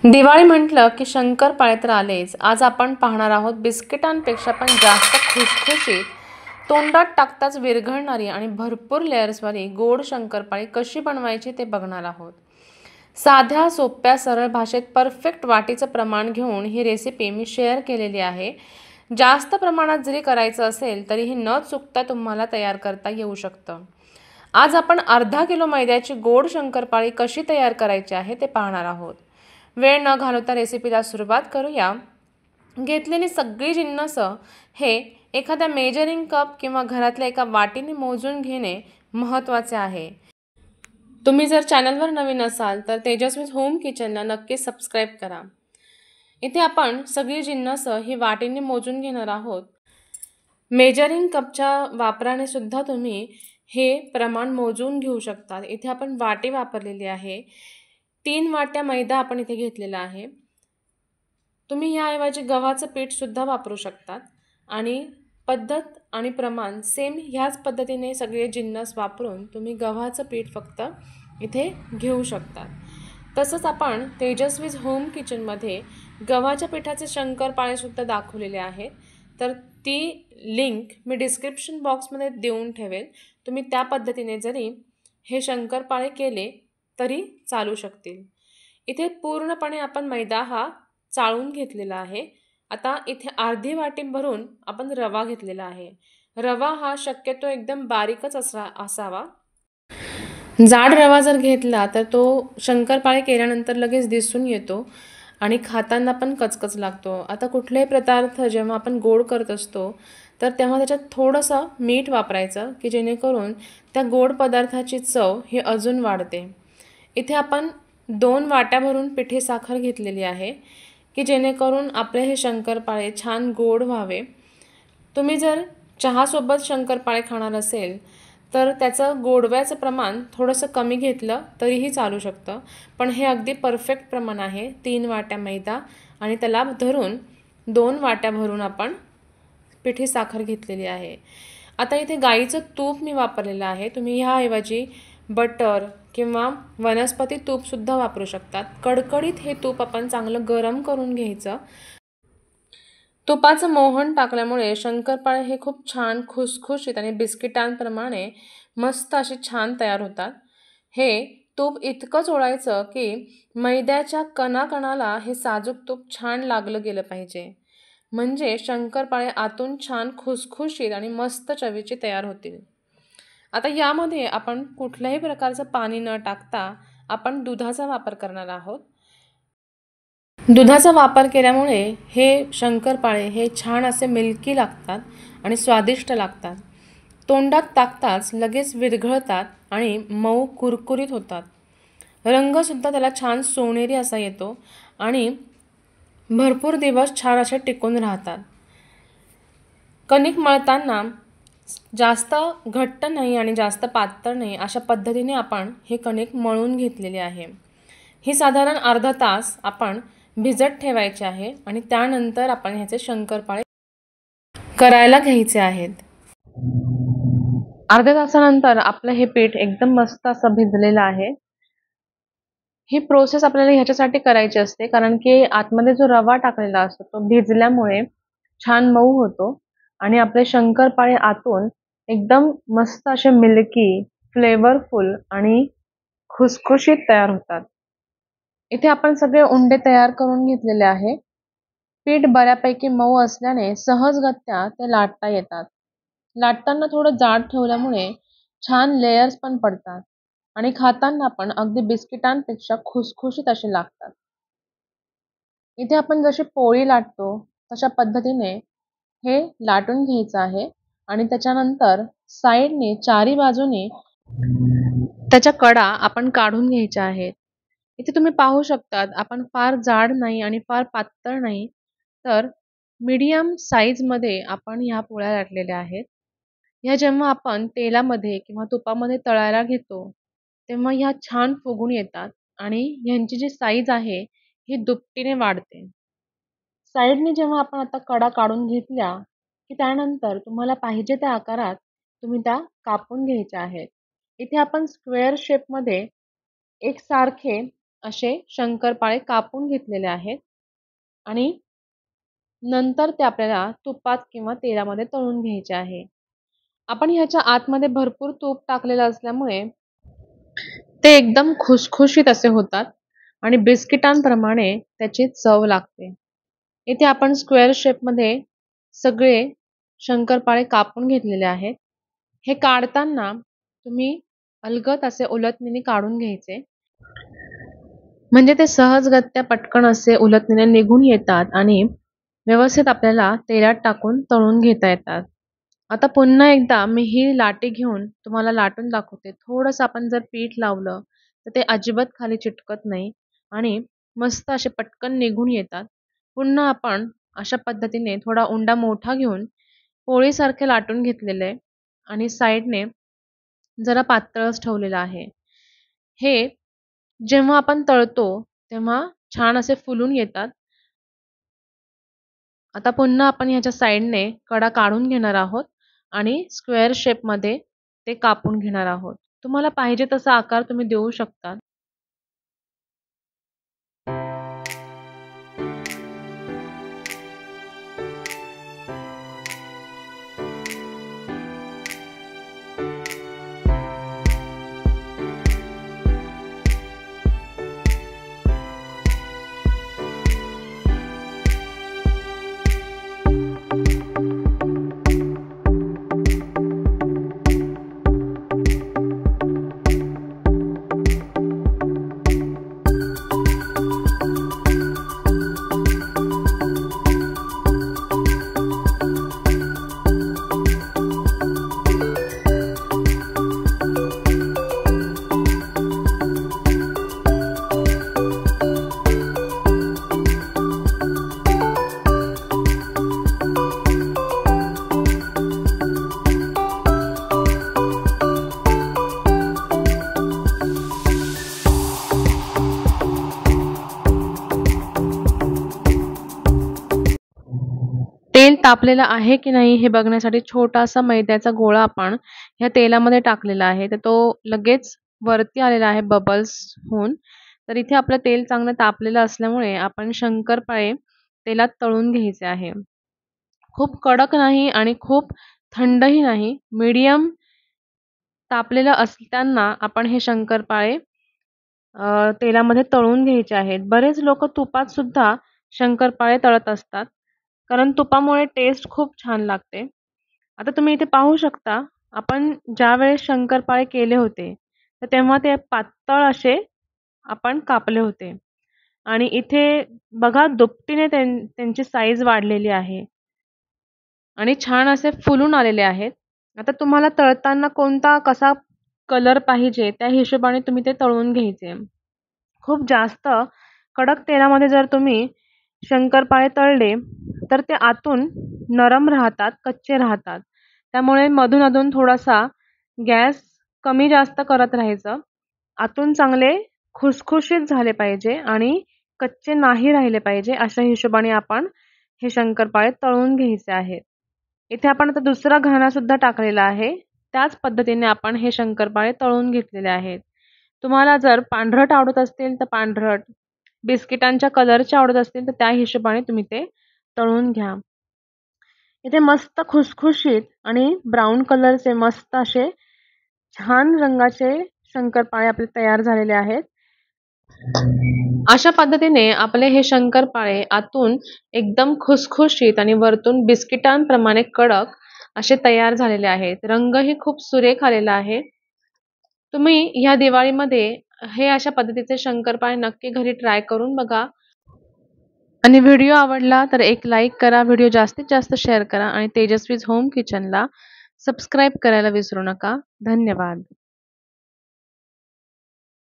दिवाळी म्हटलं की शंकरपाळे तर आलेच. आज आपण पाहणार आहोत बिस्किटांपेक्षा पण जास्त खुसखुशीत, तोंडात टाकताच विरघळणारी आणि भरपूर लेयर्सवाली गोड शंकरपाळी कशी बनवायची ते बघणार आहोत. साध्या, सोप्या, सरळ भाषेत परफेक्ट वाटीचं प्रमाण घेऊन ही रेसिपी मी शेअर केलेली आहे. जास्त प्रमाणात जरी करायचं असेल तरीही न चुकता तुम्हाला तयार करता येऊ शकतं. आज आपण अर्धा किलो मैद्याची गोड शंकरपाळी कशी तयार करायची आहे ते पाहणार आहोत. वेळ न घालवता रेसिपीला सुरुवात करूया. घेतलेली सगळी जिन्नस हे एखाद्या मेजरिंग कप किंवा घरातल्या एका वाटीने मोजून घेणे महत्त्वाचे आहे. तुम्ही जर चॅनलवर नवीन असाल तर तेजस्वी होम किचनला नक्की सबस्क्राईब करा. इथे आपण सगळी जिन्नस ही वाटीने मोजून घेणार आहोत. मेजरिंग कपच्या वापराने सुद्धा तुम्ही हे प्रमाण मोजून घेऊ शकता. इथे आपण वाटी वापरलेली आहे. 3 वाट्या मैदा आपण इथे घेतलेला आहे. तुम्ही याऐवजी गव्हाचं पीठसुद्धा वापरू शकतात आणि पद्धत आणि प्रमाण सेम ह्याच पद्धतीने सगळे जिन्नस वापरून तुम्ही गव्हाचं पीठ फक्त इथे घेऊ शकता. तसंच आपण तेजस्वीज होम किचनमध्ये गव्हाच्या पिठाचे शंकरपाळेसुद्धा दाखवलेले आहेत. तर ती लिंक मी डिस्क्रिप्शन बॉक्समध्ये देऊन ठेवेल. तुम्ही त्या पद्धतीने जरी हे शंकरपाळे केले तरी चालू शकतील. इथे पूर्णपणे आपण मैदा हा चाळून घेतलेला आहे. आता इथे अर्धी वाटी भरून आपण रवा घेतलेला आहे. रवा हा शक्यतो एकदम बारीकच असावा. जाड रवा जर घेतला तर तो शंकरपाळे केल्यानंतर लगेच दिसून येतो आणि खाताना पण कचकच लागतो. आता कुठलाही पदार्थ जेव्हा आपण गोड करत असतो तर तेव्हा त्याच्यात थोडंसं मीठ वापरायचं की जेणेकरून त्या गोड पदार्थाची चव ही अजून वाढते. इथे आपण 2 वाट्या भरून पिठी साखर घेतलेली आहे की जेणेकरून आपले हे शंकरपाळे छान गोड व्हावे. तुम्ही जर चहासोबत शंकरपाळे खाणार असेल तर त्याचं गोडव्याचं प्रमाण थोडंसं कमी घेतलं तरीही चालू शकतं. पण हे अगदी परफेक्ट प्रमाण आहे. 3 वाट्या मैदा आणि त्याला धरून 2 वाट्या भरून आपण पिठी साखर घेतलेली आहे. आता इथे गाईचं तूप मी वापरलेलं आहे. तुम्ही ह्याऐवजी बटर किंवा वनस्पती तूपसुद्धा वापरू शकतात. कडकडीत हे तूप आपण चांगलं गरम करून घ्यायचं. तुपाचं मोहन टाकल्यामुळे शंकरपाळे हे खूप छान खुसखुशीत आणि बिस्किटांप्रमाणे मस्त असे छान तयार होतात. हे तूप इतकं चोळायचं की मैद्याच्या कणाकणाला हे साजूक तूप छान लागलं गेलं पाहिजे. म्हणजे शंकरपाळे आतून छान खुसखुशीत आणि मस्त चवीचे तयार होतील. आता यामध्ये आपण कुठल्याही प्रकारचं पाणी न टाकता आपण दुधाचा वापर करणार आहोत. दुधाचा वापर केल्यामुळे हे शंकरपाळे हे छान असे मिल्की लागतात आणि स्वादिष्ट लागतात. तोंडात टाकताच लगेच विरघळतात आणि मऊ कुरकुरीत होतात. रंगसुद्धा त्याला छान सोनेरी असा येतो आणि भरपूर दिवस छान असे टिकून राहतात. कणिक मळताना जास्त घट्ट नाही आणि जास्त पातळ नाही अशा पद्धतीने आपण हे कणिक मळून घेतलेले आहे. ही साधारण अर्धा तास आपण भिजत ठेवायचे आहे आणि त्यानंतर आपण ह्याचे शंकरपाळे करायला घ्यायचे आहेत. अर्ध्या तासानंतर आपलं हे पीठ एकदम मस्त असं भिजलेलं आहे. ही प्रोसेस आपल्याला ह्याच्यासाठी करायची असते कारण की आतमध्ये जो रवा टाकलेला असतो तो भिजल्यामुळे छान मऊ होतो आणि आपले शंकरपाळे आतून एकदम मस्त असे मिल्की, फ्लेवरफुल आणि खुसखुशीत तयार होतात. इथे आपण सगळे उंडे तयार करून घेतलेले आहे. पीठ बऱ्यापैकी मऊ असल्याने सहजगत्या ते लाटता येतात. लाटताना थोडं जाड ठेवल्यामुळे छान लेयर्स पण पडतात आणि खाताना पण अगदी बिस्किटांपेक्षा खुसखुशीत असे लागतात. इथे आपण जशी पोळी लाटतो तशा पद्धतीने हे लाटून घ्यायचं आहे आणि त्याच्यानंतर साईडने चारी बाजूने त्याच्या कडा आपण काढून घ्यायच्या आहेत. इथे तुम्ही पाहू शकतात आपण फार जाड नाही आणि फार पातळ नाही तर मीडियम साईजमध्ये आपण ह्या पोळ्या लाटलेल्या आहेत. ह्या जेव्हा आपण तेलामध्ये किंवा तुपामध्ये तळायला घेतो तेव्हा ह्या छान फुगून येतात आणि ह्यांची जी साईज आहे ही दुपटीने वाढते. साईडने जेव्हा आपण आता कडा काढून घेतल्या की त्यानंतर तुम्हाला पाहिजे त्या आकारात तुम्ही त्या कापून घ्यायच्या आहेत. इथे आपण स्क्वेअर शेपमध्ये एकसारखे असे शंकरपाळे कापून घेतलेले आहेत आणि नंतर ते आपल्याला तुपात किंवा तेलामध्ये तळून घ्यायचे आहे. आपण ह्याच्या आतमध्ये भरपूर तूप टाकलेलं असल्यामुळे ते एकदम खुसखुशीत असे होतात आणि बिस्किटांप्रमाणे त्याची चव लागते. इथे आपण स्क्वेअर शेपमध्ये सगळे शंकरपाळे कापून घेतलेले आहेत. हे काढताना तुम्ही अलगद असे उलथणीने काढून घ्यायचे. म्हणजे ते सहजगत्या पटकन असे उलथणीने निघून येतात आणि व्यवस्थित आपल्याला तेलात टाकून तळून घेता येतात. आता पुन्हा एकदा मी ही लाटी घेऊन तुम्हाला लाटून दाखवते. थोडंसं आपण जर पीठ लावलं तर ते अजिबात खाली चिटकत नाही आणि मस्त असे पटकन निघून येतात. पुन्हा आपण अशा पद्धतीने थोडा उंडा मोठा घेऊन पोळीसारखे लाटून घेतलेले आणि साईडने जरा पातळच ठेवलेलं आहे. हे जेव्हा आपण तळतो तेव्हा छान असे फुलून येतात. आता पुन्हा आपण ह्याच्या साईडने कडा काढून घेणार आहोत आणि स्क्वेअर शेपमध्ये ते कापून घेणार आहोत. तुम्हाला पाहिजे तसा आकार तुम्ही देऊ शकता. तेल तापलेलं आहे की नाही हे बघण्यासाठी छोटासा मैद्याचा गोळा आपण ह्या तेलामध्ये टाकलेला आहे. तर तो लगेच वरती आलेला आहे बबल्स होऊन. तर इथे आपलं तेल चांगलं तापलेलं असल्यामुळे आपण शंकरपाळे तेलात तळून घ्यायचे आहे. खूप कडक नाही आणि खूप थंडही नाही. मीडियम तापलेलं असताना आपण हे शंकरपाळे तेलामध्ये तळून घ्यायचे आहेत. बरेच लोकं तुपात सुद्धा शंकरपाळे तळत असतात. कारण तुपामुळे टेस्ट खूप छान लागते. आता तुम्ही इथे पाहू शकता, आपण ज्यावेळेस शंकरपाळे केले होते, तर तेव्हा ते पातळ असे आपण कापले होते आणि इथे बघा दुपटीने त्यांची साईज वाढलेली आहे आणि छान असे फुलून आलेले आहेत. आता तुम्हाला तळताना कोणता कसा कलर पाहिजे त्या हिशोबाने तुम्ही ते तळून घ्यायचे. खूप जास्त कडक तेलामध्ये जर तुम्ही शंकरपाळे तळले तर ते आतून नरम राहतात, कच्चे राहतात. त्यामुळे मधून-अधून थोडासा गॅस कमी जास्त करत राहायचं. आतून चांगले खुसखुशीत झाले पाहिजे आणि कच्चे नाही राहिले पाहिजे अशा हिशोबाने आपण हे शंकरपाळे तळून घ्यायचे आहेत. इथे आपण आता दुसरा घाणा सुद्धा टाकलेला आहे. त्याच पद्धतीने आपण हे शंकरपाळे तळून घेतलेले आहेत. तुम्हाला जर पांढरट आवडत असतील तर पांढरट, बिस्किटांच्या कलरचे आवडत असतील तर त्या हिशोबाने तुम्ही ते तळून घ्या. इथे मस्त खुसखुशीत आणि ब्राऊन कलरचे मस्त असे छान रंगाचे शंकरपाळे आपले तयार झालेले आहेत. अशा पद्धतीने आपले हे शंकरपाळे आतून एकदम खुसखुशीत आणि वरतून बिस्किटांप्रमाणे कडक असे तयार झालेले आहेत. रंगही खूप सुरेख आलेला आहे. तुम्ही ह्या दिवाळीमध्ये हे अशा पद्धतीचे शंकरपाळे नक्की घरी ट्राय करून बघा. आणि व्हिडिओ आवडला तर एक लाईक करा, व्हिडिओ जास्तीत जास्त शेअर करा आणि तेजस्वीज होम किचनला सबस्क्राईब करायला विसरू नका. धन्यवाद.